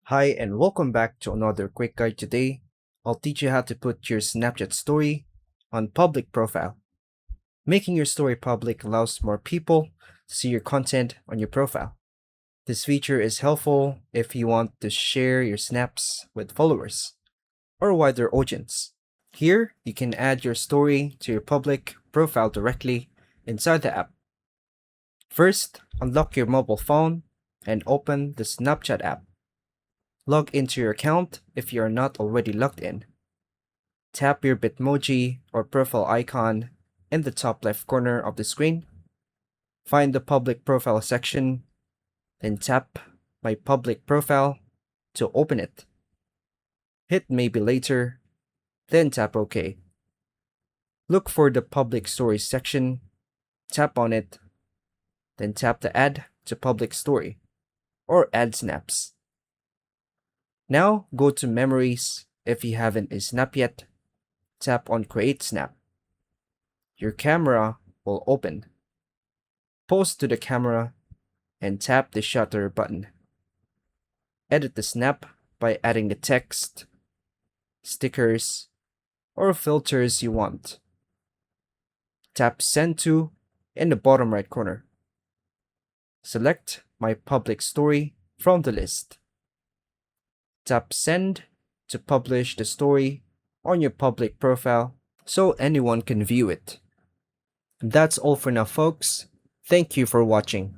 Hi and welcome back to another quick guide. Today, I'll teach you how to put your Snapchat story on public profile. Making your story public allows more people to see your content on your profile. This feature is helpful if you want to share your snaps with followers or a wider audience. Here, you can add your story to your public profile directly inside the app. First, unlock your mobile phone and open the Snapchat app. Log into your account if you are not already logged in. Tap your Bitmoji or profile icon in the top left corner of the screen. Find the public profile section, then tap My Public Profile to open it. Hit Maybe Later, then tap OK. Look for the Public Stories section, tap on it, then tap the Add to Public Story or Add Snaps. Now go to Memories if you haven't a snap yet. Tap on Create Snap. Your camera will open. Pose to the camera and tap the shutter button. Edit the snap by adding the text, stickers, or filters you want. Tap Send to in the bottom right corner. Select My Public Story from the list. Tap Send to publish the story on your public profile so anyone can view it. That's all for now, folks. Thank you for watching.